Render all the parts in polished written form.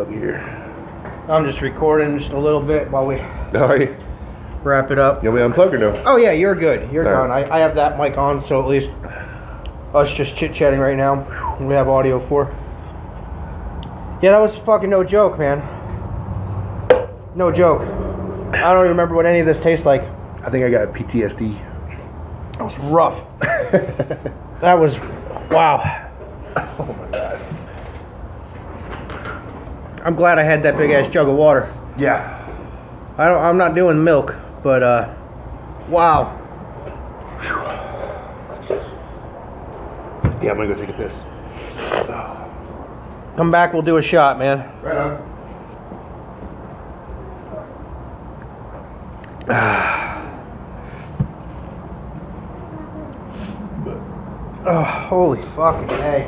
plug here. I'm just recording just a little bit while we wrap it up. You want me to unplug or no? Oh yeah, you're good. You're All gone. I have that mic on, so at least us just chit-chatting right now. We have audio for. Yeah, that was fucking no joke, man. No joke. I don't even remember what any of this tastes like. I think I got PTSD. That was rough. That was, wow. Oh my god. I'm glad I had that big ass jug of water. Yeah. I'm not doing milk, but wow. Yeah, I'm gonna go take a piss. Come back, we'll do a shot, man. Right on. Oh, holy fucking hey.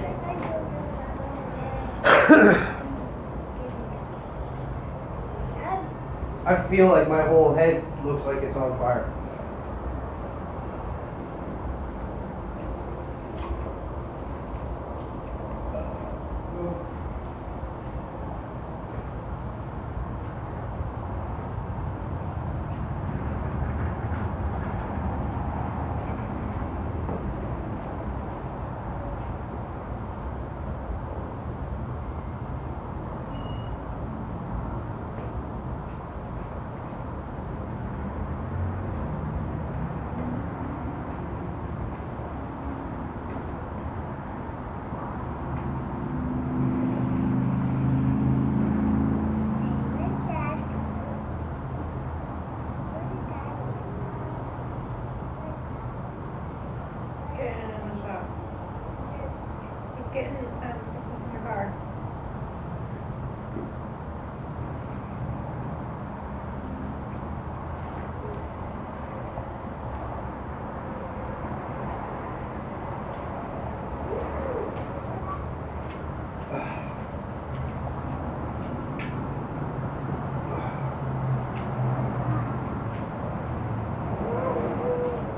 I feel like my whole head looks like it's on fire. Getting something in the car.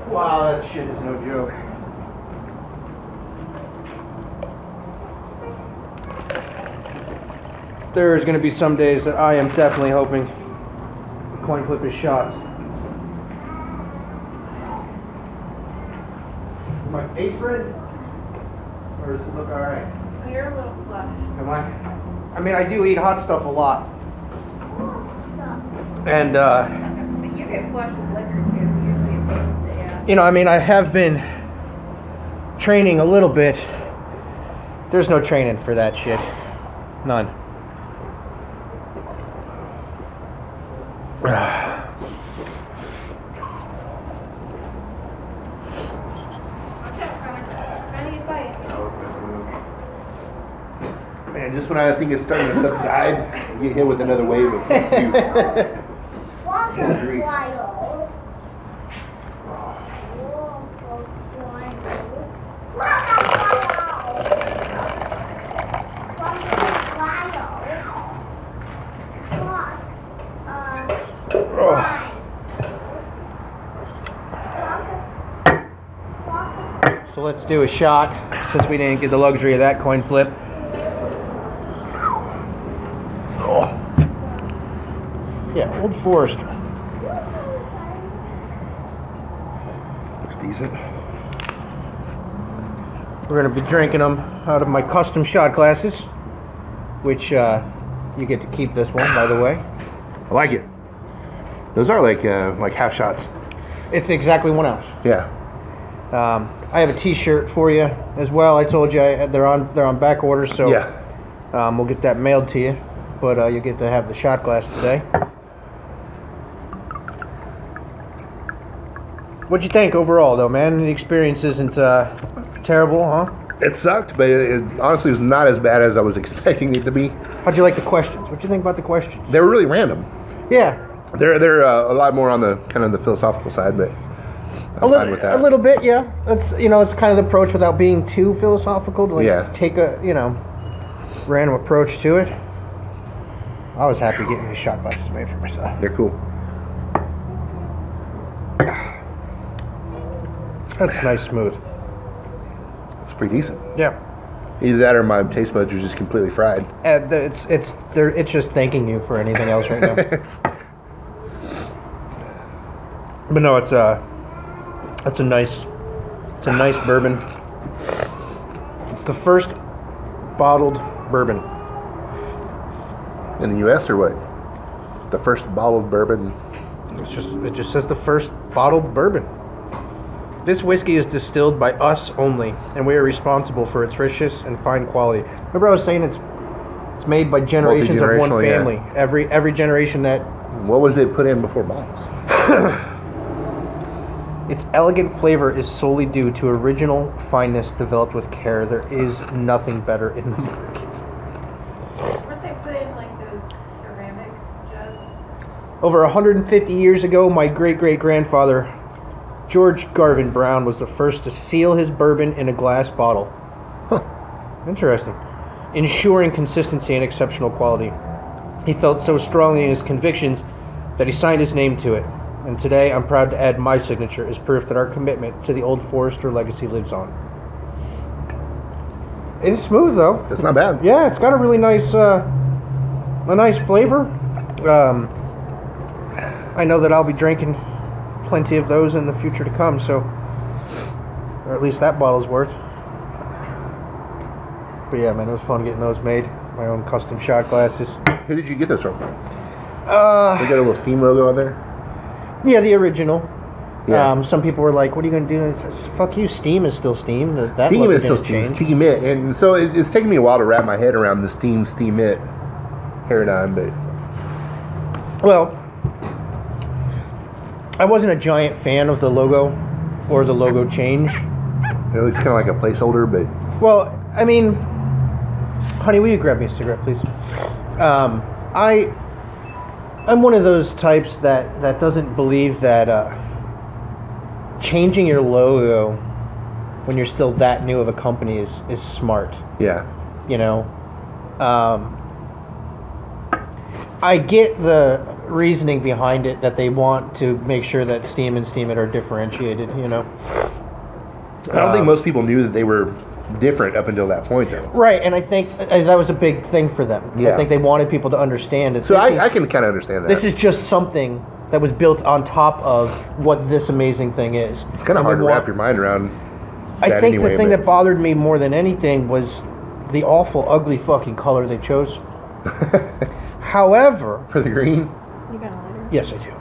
Wow, that shit is no joke. There's going to be some days that I am definitely hoping the coin flip is shots. Is my face red? Or does it look alright? You're a little flushed. Am I? I mean, I do eat hot stuff a lot. And, But you get flushed with liquor too. Usually it tastes, yeah. you know, I mean, I have been training a little bit. There's no training for that shit. None. Man, just when I think it's starting to subside, you get hit with another wave of fuck you. Good grief. So let's do a shot since we didn't get the luxury of that coin flip. Yeah, Old Forester. Looks decent. We're going to be drinking them out of my custom shot glasses, which you get to keep this one, by the way. I like it. Those are like half shots. It's exactly 1 ounce. Yeah. I have a T-shirt for you as well. I told you they're on back order, so Yeah. we'll get that mailed to you. But you'll get to have the shot glass today. What'd you think overall, though, man? The experience isn't terrible, huh? It sucked, but it honestly was not as bad as I was expecting it to be. How'd you like the questions? What'd you think about the questions? They were really random. Yeah. They're a lot more on the kind of the philosophical side, but I'm fine with that. A little bit, yeah. That's it's kind of the approach without being too philosophical to take a random approach to it. I was happy getting these shot glasses made for myself. They're cool. That's nice, smooth. It's pretty decent. Yeah. Either that or my taste buds are just completely fried. It's just thanking you for anything else right now. But no, it's a nice bourbon. It's the first bottled bourbon in the U.S. or what? The first bottled bourbon. It just says the first bottled bourbon. This whiskey is distilled by us only, and we are responsible for its richness and fine quality. Remember, I was saying it's made by generations of one family. Yeah. Every generation that. What was it put in before bottles? Its elegant flavor is solely due to original fineness developed with care. There is nothing better in the market. Weren't they put in like those ceramic jugs? Over 150 years ago, my great-great-grandfather, George Garvin Brown, was the first to seal his bourbon in a glass bottle. Huh. Interesting. Ensuring consistency and exceptional quality. He felt so strongly in his convictions that he signed his name to it. And today, I'm proud to add my signature as proof that our commitment to the Old Forester legacy lives on. It is smooth, though. It's not bad. Yeah, it's got a really nice flavor. I know that I'll be drinking plenty of those in the future to come, so, or at least that bottle's worth. But yeah, man, it was fun getting those made. My own custom shot glasses. Who did you get those from? They got a little Steam logo on there. Yeah, the original. Yeah. Some people were like, "What are you going to do?" And it says, "Fuck you, Steam is still Steam. That Steam logo is still didn't Steam. change." Steam it, and so it's taken me a while to wrap my head around the Steam it paradigm, but Well, I wasn't a giant fan of the logo or the logo change. it looks kind of like a placeholder. But Well, I mean, honey, will you grab me a cigarette, please? I'm one of those types that doesn't believe that changing your logo when you're still that new of a company is smart. yeah, You know, I get the reasoning behind it that they want to make sure that Steam and Steam It are differentiated. You know, I don't think most people knew that they were different up until that point, though. right? And I think that was a big thing for them. Yeah. I think they wanted people to understand that. So I can kind of understand that. This is just something that was built on top of what this amazing thing is. It's kind of hard to wrap your mind around. I think anyway, the thing that bothered me more than anything was the awful, ugly fucking color they chose. However, for the green. You got a lighter? yes, I do.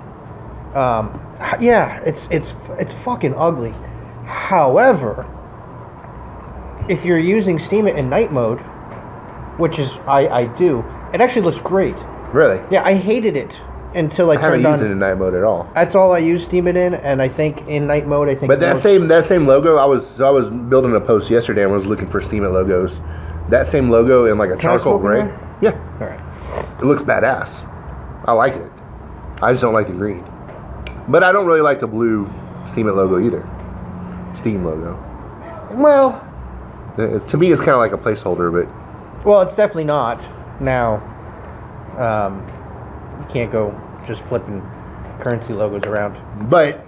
Yeah, it's fucking ugly. However, if you're using Steam It in night mode, which is I do, it actually looks great. Really? Yeah, I hated it until I haven't turned on. used it in night mode at all. That's all I use Steam It in, and I think in night mode, I think. But that same logo, I was building a post yesterday and was looking for Steam It logos. That same logo in like a Can I charcoal smoke in gray. there? Yeah, All right. it looks badass. I like it. I just don't like the green. But I don't really like the blue Steam It logo either. Steam logo. Well, To me, it's kind of like a placeholder, but it's definitely not. Now, you can't go just flipping currency logos around. But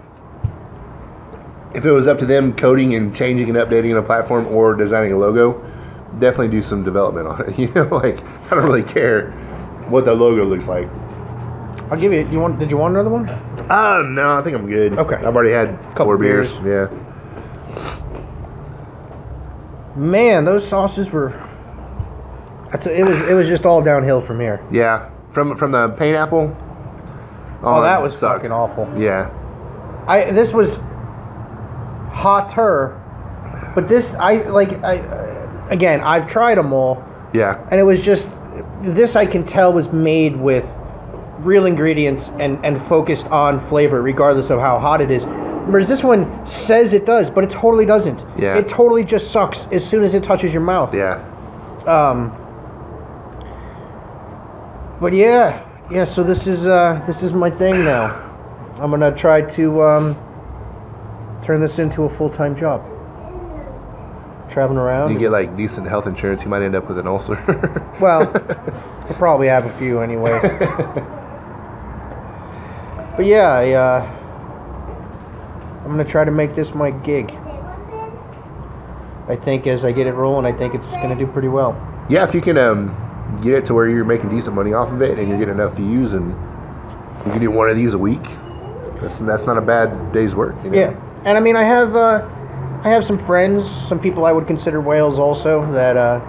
if it was up to them coding and changing and updating the platform or designing a logo, definitely do some development on it. You know, like I don't really care what the logo looks like. I'll give you. Did you want another one? No, I think I'm good. Okay. I've already had Couple 4 beers. beers. Yeah. Man, those sauces were. It was just all downhill from here. Yeah. From the pineapple. Oh, that was sucked. fucking awful. Yeah. This was hotter, but this again, I've tried them all, Yeah. and it was just this. I can tell was made with real ingredients and focused on flavor, regardless of how hot it is. Whereas this one says it does, but it totally doesn't. Yeah. It totally just sucks as soon as it touches your mouth. Yeah. But yeah. So this is my thing now. I'm gonna try to turn this into a full-time job. Traveling around. You get like decent health insurance, you might end up with an ulcer. Well, we'll probably have a few anyway. But yeah, I'm gonna try to make this my gig. I think as I get it rolling, I think it's going to do pretty well. Yeah, if you can get it to where you're making decent money off of it and you're getting enough views and you can do one of these a week, that's not a bad day's work. You know? Yeah, and I mean, I have some friends, some people I would consider whales also, that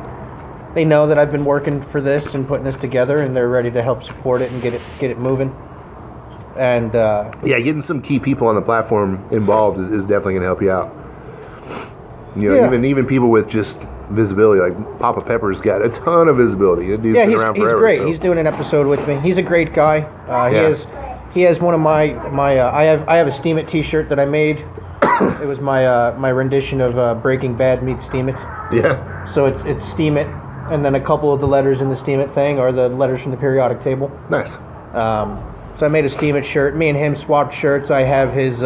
they know that I've been working for this and putting this together, and they're ready to help support it and get it moving. And yeah, getting some key people on the platform involved is definitely going to help you out. You know, Yeah. even people with just visibility, like Papa Pepper's got a ton of visibility. That dude's yeah, been around he's forever, great. so. He's doing an episode with me. He's a great guy. Yeah. He has one of my I have a Steam It T-shirt that I made. It was my rendition of Breaking Bad meets Steam It. Yeah, So it's Steam It, and then a couple of the letters in the Steam It thing are the letters from the periodic table. nice. So I made a Steam It shirt. Me and him swapped shirts. I have his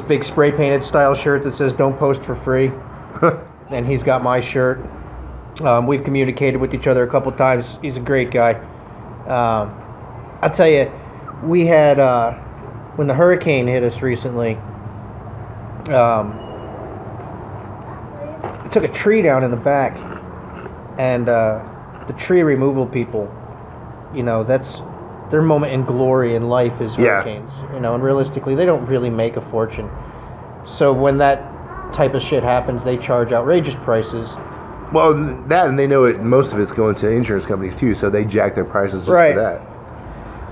big spray painted style shirt that says "Don't post for free," and he's got my shirt. We've communicated with each other a couple times. He's a great guy. I'll tell you, we had when the hurricane hit us recently. It took a tree down in the back, and the tree removal people, you know, that's their moment in glory in life is Yeah. hurricanes. You know, and realistically, they don't really make a fortune. So when that type of shit happens, they charge outrageous prices. Well, that, and they know it. Most of it's going to insurance companies too, so they jack their prices just Right. for that.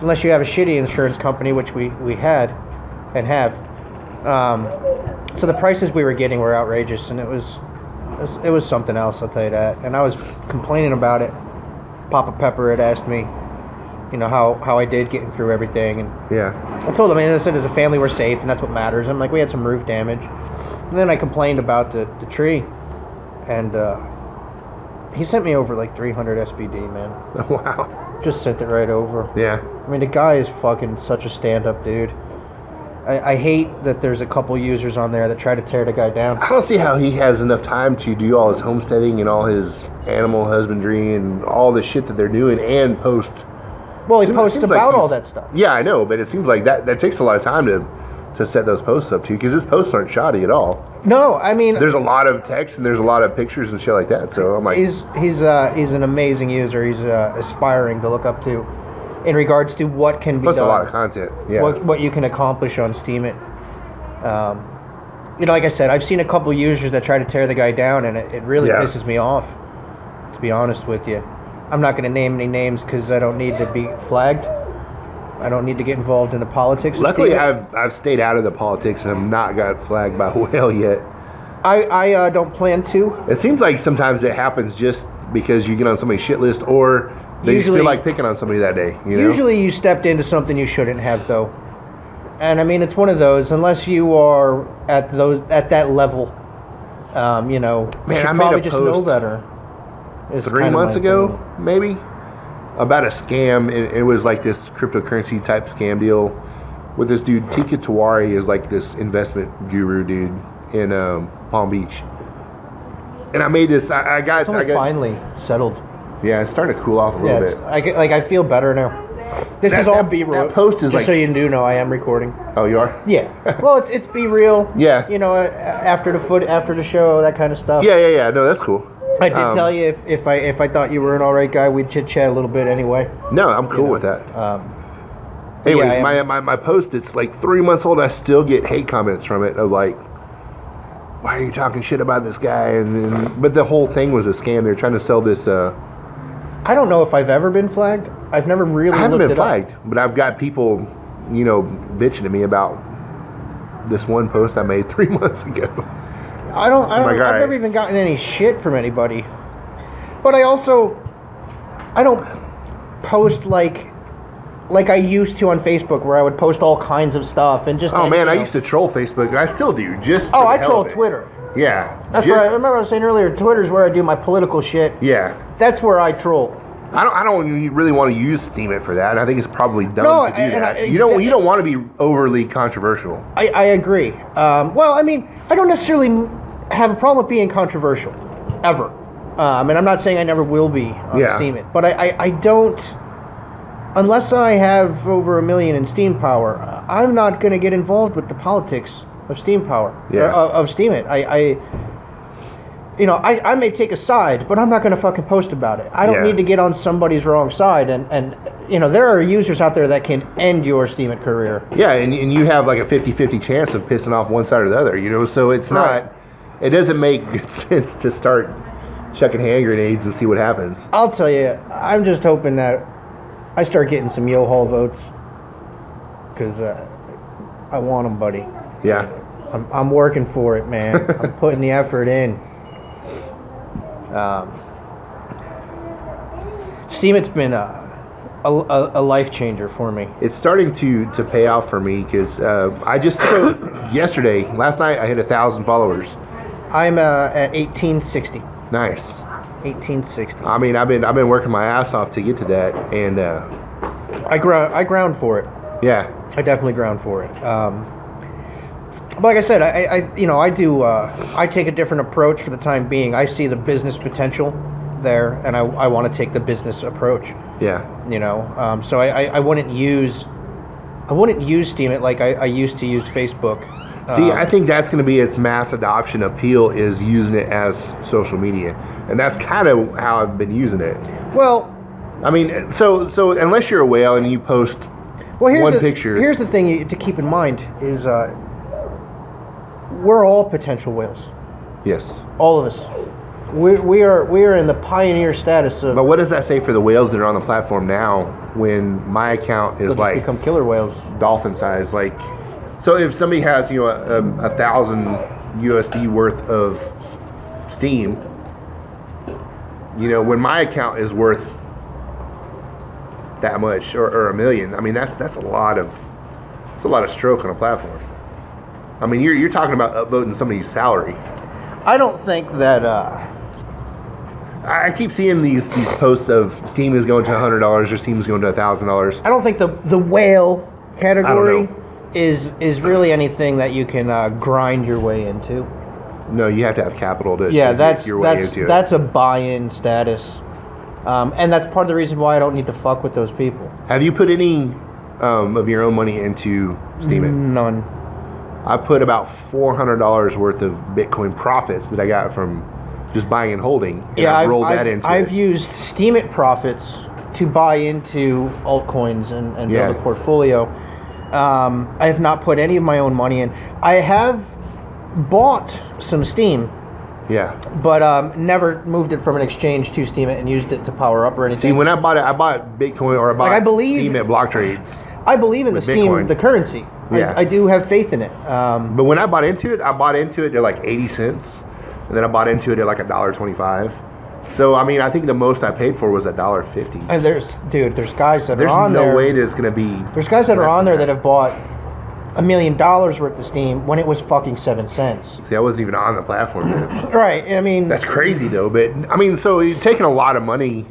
Unless you have a shitty insurance company, which we had and have. So the prices we were getting were outrageous, and it was something else, I'll tell you that. And I was complaining about it. Papa Pepper had asked me, you know, how I did getting through everything, and Yeah, I told him, I said, as a family, we're safe, and that's what matters. I'm like, we had some roof damage. And then I complained about the tree, and he sent me over like 300 SBD, man. wow. Just sent it right over. Yeah, I mean, the guy is fucking such a stand-up dude. I hate that there's a couple users on there that try to tear the guy down. I don't see how he has enough time to do all his homesteading and all his animal husbandry and all the shit that they're doing and post. Well, he Seems- posts seems like about all he's- that stuff. Yeah, I know, but it seems like that takes a lot of time to set those posts up to, because his posts aren't shoddy at all. No, I mean, There's a lot of text and there's a lot of pictures and shit like that. So I'm like, he's an amazing user. He's aspiring to look up to in regards to what can be posts done. a lot of content. Yeah, What you can accomplish on Steam It. You know, like I said, I've seen a couple users that try to tear the guy down, and it really Yeah. pisses me off, to be honest with you. I'm not going to name any names because I don't need to be flagged. I don't need to get involved in the politics. of luckily Steam It. I've stayed out of the politics and have not got flagged by a whale yet. I don't plan to. It seems like sometimes it happens just because you get on somebody's shit list, or they just Usually- feel like picking on somebody that day. You know? Usually you stepped into something you shouldn't have, though. And I mean, it's one of those, unless you are at that level, you know, you Man, should I made probably a just know post better. is 3 kind of months my ago, opinion. maybe, about a scam. It was like this cryptocurrency type scam deal with this dude. Tika Tawari is like this investment guru dude in Palm Beach. And I made this. I got. It's only finally settled. Yeah, it's starting to cool off a Yeah, little bit. I feel better now. This That- is all that- B-roll. that post is just like- so you do know, I am recording. Oh, you are? Yeah. Well, it's B-real. Yeah. You know, after the show, that kind of stuff. Yeah. No, that's cool. I did tell you if I thought you were an all right guy, we'd chit chat a little bit anyway. No, I'm cool know, with that. But Anyways, yeah, I am- my post, it's like 3 months old. I still get hate comments from it of like, why are you talking shit about this guy? And then, but the whole thing was a scam. They're trying to sell this. I don't know if I've ever been flagged. I've never really. I haven't looked been it up. flagged, but I've got people, you know, bitching at me about this one post I made 3 months ago. I don't. my God. I've never even gotten any shit from anybody. But I don't post like I used to on Facebook, where I would post all kinds of stuff and just. Oh man, you I know. used to troll Facebook, and I still do. Just for Oh, the I hell troll of it. Twitter. Yeah, That's just- right. I remember I was saying earlier, Twitter's where I do my political shit. Yeah, That's where I troll. I don't really want to use Steam It for that. I think it's probably dumb No, to do and that. I- You don't want to be overly controversial. I agree. Well, I mean, I don't necessarily have a problem with being controversial, ever. And I'm not saying I never will be on Yeah. Steam It, but I don't, unless I have over 1 million in Steam power, I'm not going to get involved with the politics of Steam power, Yeah. of Steam It. you know, I may take a side, but I'm not going to fucking post about it. I don't Yeah. need to get on somebody's wrong side. And you know, there are users out there that can end your Steemit career. Yeah, and you have like a 50-50 chance of pissing off one side or the other, you know, so it's Right. not, it doesn't make good sense to start chucking hand grenades and see what happens. I'll tell you, I'm just hoping that I start getting some Yo-Haul votes, because I want them, buddy. Yeah. I'm working for it, man. I'm putting the effort in. Steemit's been a life changer for me. It's starting to pay off for me because last night I hit 1,000 followers. I'm at 1860. Nice. 1860. I mean, I've been working my ass off to get to that, and I ground for it. yeah, I definitely ground for it. But like I said, I take a different approach for the time being. I see the business potential there, and I want to take the business approach. yeah, You know, so I wouldn't use Steemit like I used to use Facebook. See, I think that's going to be its mass adoption appeal, is using it as social media, and that's kind of how I've been using it. Well, I mean, so unless you're a whale and you post here's one the, picture, Here's the thing to keep in mind is we're all potential whales. yes. All of us. We are in the pioneer status of. But what does that say for the whales that are on the platform now when my account is They'll just like become killer whales. dolphin size? Like, so if somebody has, you know, 1,000 USD worth of Steam, you know, when my account is worth that much or $1 million, I mean, that's a lot of stroke on a platform. I mean, you're talking about upvoting somebody's salary. I don't think that. I keep seeing these posts of Steam is going to $100 or Steam is going to $1,000. I don't think the whale category know. is really anything that you can grind your way into. No, you have to have capital to Yeah, get your way into it. that's a buy-in status, and that's part of the reason why I don't need to fuck with those people. Have you put any of your own money into Steemit? None. I put about $400 worth of Bitcoin profits that I got from just buying and holding, and I've rolled that into I've it. used Steemit profits to buy into altcoins and Yeah. build a portfolio. I have not put any of my own money in. I have bought some Steam, Yeah. but never moved it from an exchange to Steemit and used it to power up or anything. See, when I bought it, I bought Bitcoin, or I bought I believe- Steam at block trades. I believe in the with Steam, Bitcoin. the currency. Yeah. I do have faith in it. But when I bought into it at like 80 cents, and then I bought into it at like $1.25. So I mean, I think the most I paid for was $1.50. And there's guys that There's are on no there. way there's gonna be. There's guys that are less on than there that have bought $1 million worth of Steam when it was fucking 7 cents. See, I wasn't even on the platform yet. Right. I mean, That's crazy though. But I mean, so you're taking a lot of money,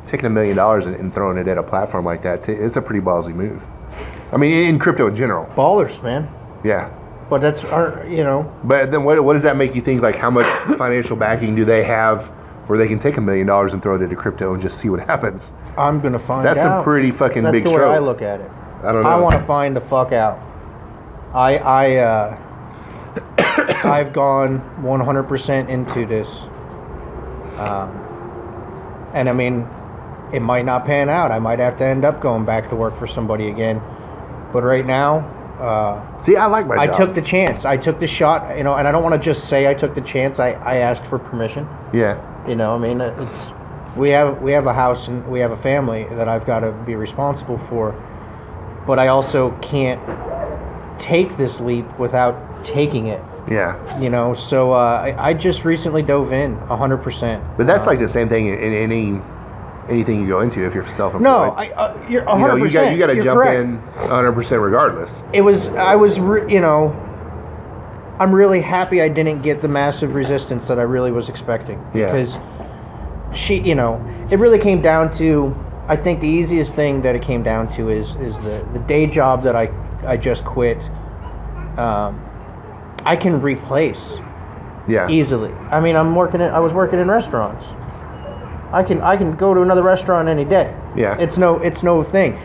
taking $1 million and throwing it at a platform like that, it's a pretty ballsy move. I mean, in crypto in general. ballers, man. Yeah. But that's our, you know. But then what does that make you think? Like, how much financial backing do they have where they can take $1 million and throw it into crypto and just see what happens? I'm gonna find That's out. a pretty fucking That's big the way stroke. I look at it. I don't know. I want to find the fuck out. I've gone 100% into this, and I mean, it might not pan out. I might have to end up going back to work for somebody again. But right now, See, I like my I job. took the chance. I took the shot. You know, and I don't want to just say I took the chance. I asked for permission. Yeah. You know, I mean, we have a house and we have a family that I've got to be responsible for, but I also can't take this leap without taking it. Yeah. You know, so I just recently dove in 100%. But that's like the same thing in anything you go into if you're self-employed. No, you're 100%. You got to you're jump correct. in 100% regardless. You know, I'm really happy I didn't get the massive resistance that I really was expecting. Yeah. Because you know, it really came down to, I think the easiest thing that it came down to is the day job that I just quit. I can replace Yeah. easily. I mean, I was working in restaurants. I can go to another restaurant any day. Yeah. It's no thing.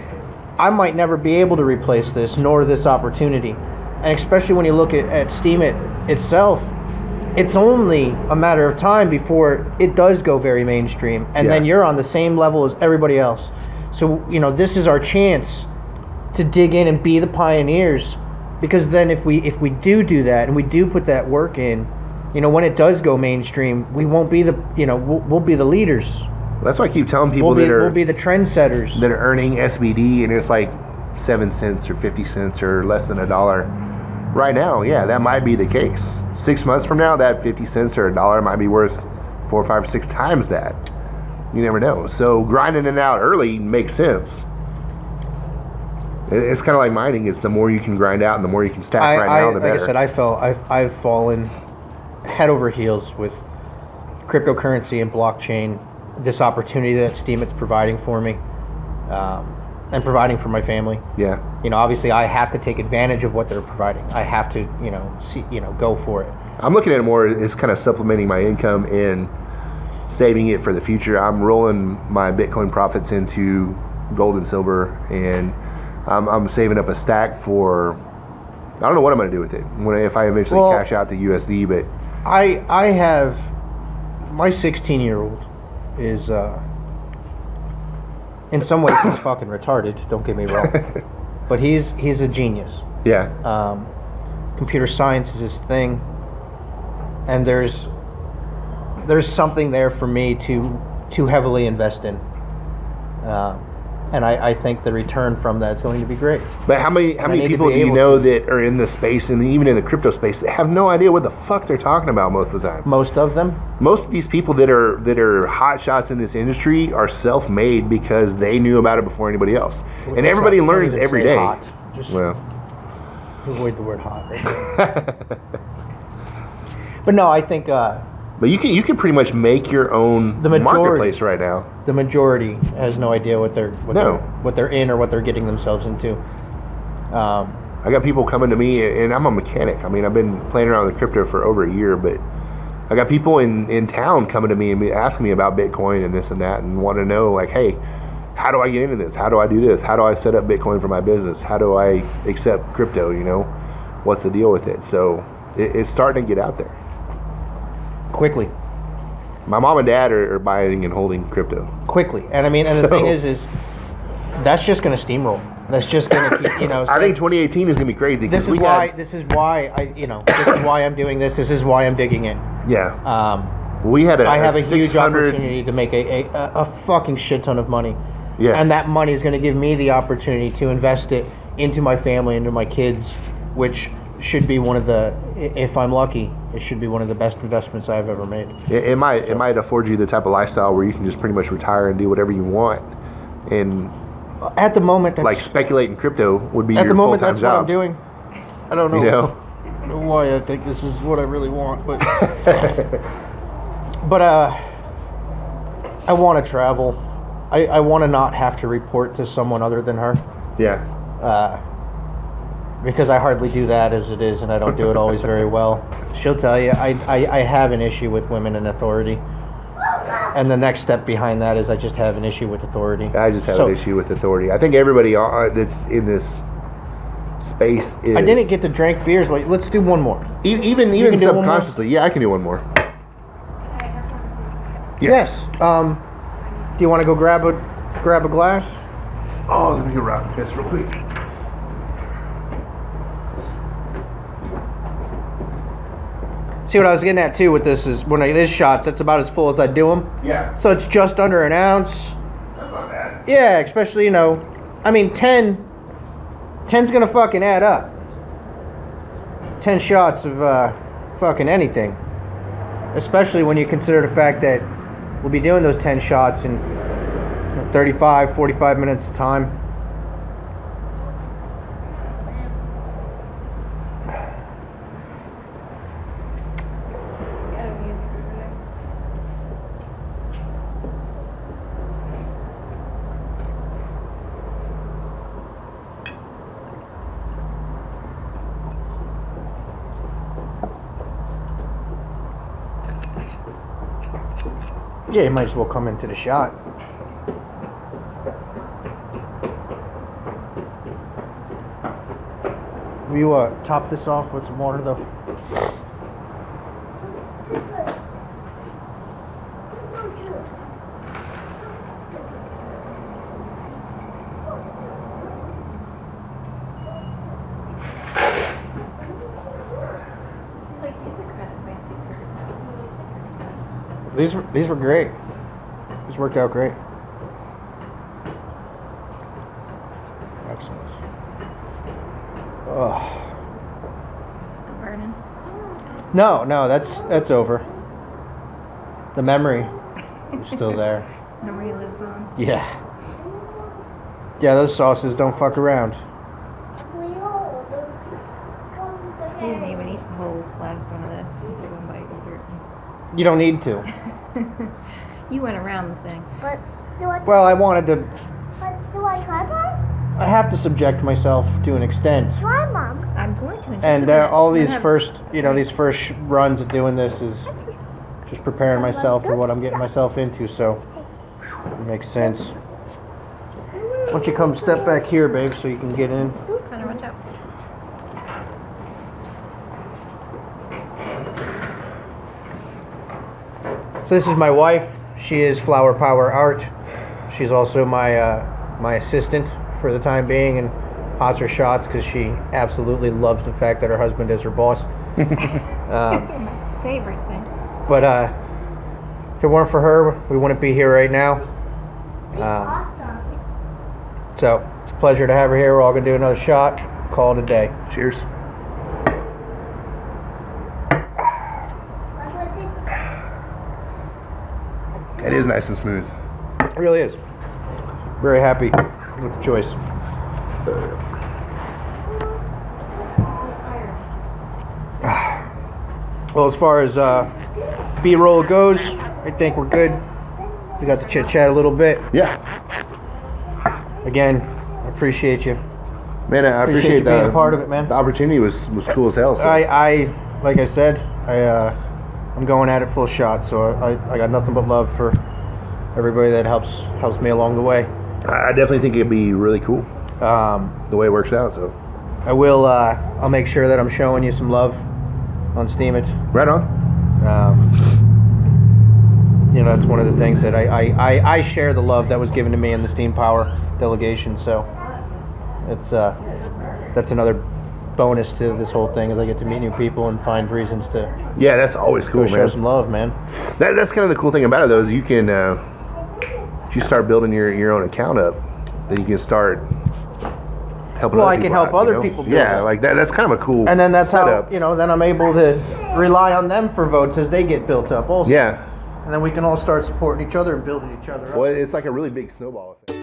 I might never be able to replace this nor this opportunity. And especially when you look at Steemit itself, it's only a matter of time before it does go very mainstream, and then you're on the same level as everybody else. So, this is our chance to dig in and be the pioneers, because then if we do that and we do put that work in, when it does go mainstream, we won't be the, we'll be the leaders. That's why I keep telling people we'll be the trendsetters that are earning SBD, and it's like 7 cents or 50 cents or less than $1. Right now, yeah, that might be the case. 6 months from now, that 50 cents or $1 might be worth 4, 5, 6 times that. You never know. So grinding it out early makes sense. It's kind of like mining. It's the more you can grind out and the more you can stack now, the better. Like I said, I've fallen head over heels with cryptocurrency and blockchain. This opportunity that Steemian's providing for me, and providing for my family. Yeah. Obviously, I have to take advantage of what they're providing. I have to, go for it. I'm looking at it more as kind of supplementing my income and saving it for the future. I'm rolling my Bitcoin profits into gold and silver, and I'm saving up a stack for. I don't know what I'm going to do with it if I eventually cash out the USD. But I have my 16-year-old is in some ways he's fucking retarded. Don't get me wrong, but he's a genius. Yeah. Computer science is his thing, and there's something there for me to heavily invest in. And I think the return from that is going to be great. But how many people do you know that are in the space, and even in the crypto space, that have no idea what the fuck they're talking about most of the time? Most of them. Most of these people that are hot shots in this industry are self-made because they knew about it before anybody else. And everybody learns every day. Hot. Just avoid the word hot. Right? But no, I think. But you can pretty much make your own marketplace right now. The majority has no idea what they're in or what they're getting themselves into. I got people coming to me, and I'm a mechanic. I mean, I've been playing around with crypto for over a year, but I got people in town coming to me and asking me about Bitcoin and this and that, and want to know, like, hey, how do I get into this? How do I do this? How do I set up Bitcoin for my business? How do I accept crypto? What's the deal with it? So it's starting to get out there. Quickly. My mom and dad are buying and holding crypto. Quickly. And I mean, and the thing is that's just going to steamroll. That's just going to keep, I think 2018 is going to be crazy. This is why I'm doing this. This is why I'm digging in. Yeah. I have a huge opportunity to make a fucking shit ton of money. Yeah. And that money is going to give me the opportunity to invest it into my family, into my kids, which should be one of the, if I'm lucky, it should be one of the best investments I've ever made. It might afford you the type of lifestyle where you can just pretty much retire and do whatever you want. And at the moment, that's, like speculate in crypto would be at your the moment. full-time That's job. what I'm doing. I don't know. I don't know why I think this is what I really want, but but I want to travel. I want to not have to report to someone other than her. Yeah. Because I hardly do that as it is, and I don't do it always very well. She'll tell you, I have an issue with women in authority. And the next step behind that is I just have an issue with authority. I just have an issue with authority. I think everybody that's in this space is... I didn't get to drink beers, but let's do one more. Even subconsciously. Yeah, I can do one more. Yes. Do you want to go grab a glass? Oh, let me go grab this real quick. See, what I was getting at too with this is when it is shots, that's about as full as I do them. Yeah. So it's just under an ounce. That's not bad. Yeah, especially, I mean, 10's gonna fucking add up. 10 shots of fucking anything. Especially when you consider the fact that we'll be doing those 10 shots in 35, 45 minutes of time. Yeah, you might as well come into the shot. Will you top this off with some water, though? These were great. These worked out great. Excellent. Oh. Still burning. No, that's over. The memory is still there. Memory lives on. Yeah. Yeah, those sauces don't fuck around. You didn't even eat the whole last one of this. You took one bite and threw it. You don't need to. You went around the thing. But do I? Well, I wanted to. But do I try, Mom? I have to subject myself to an extent. Try, Mom. I'm going to. In just And a minute. all these I'm gonna first, these first runs of doing this is just preparing myself for what I'm getting myself into. So it makes sense. Why don't you come step back here, babe, so you can get in. Kind of watch out. So this is my wife. She is Flower Power Art. She's also my my assistant for the time being and hots her shots because she absolutely loves the fact that her husband is her boss. My favorite thing. But if it weren't for her, we wouldn't be here right now. Awesome. So it's a pleasure to have her here. We're all gonna do another shot. Call it a day. Cheers. It is nice and smooth. It really is. Very happy with the choice. Well, as far as B-roll goes, I think we're good. We got to chit chat a little bit. Yeah. Again, I appreciate you. Man, I appreciate you being a part of it, man. The opportunity was cool as hell. So. I like I said, I'm going at it full shot. So I got nothing but love for everybody that helps me along the way. I definitely think it'd be really cool the way it works out. So I will. I'll make sure that I'm showing you some love on Steam It. right on. That's one of the things that I share the love that was given to me in the Steam Power delegation. So it's that's another bonus to this whole thing, is I get to meet new people and find reasons to Yeah, that's always cool, go show man. some love, man. That's kind of the cool thing about it, though, is you can if you start building your own account up, then you can start helping. Well, other I can people help out, other you know? people build Yeah, it. like that's kind of a cool. And then that's setup. how then I'm able to rely on them for votes as they get built up also. Yeah. And then we can all start supporting each other and building each other up. Well, it's like a really big snowball effect.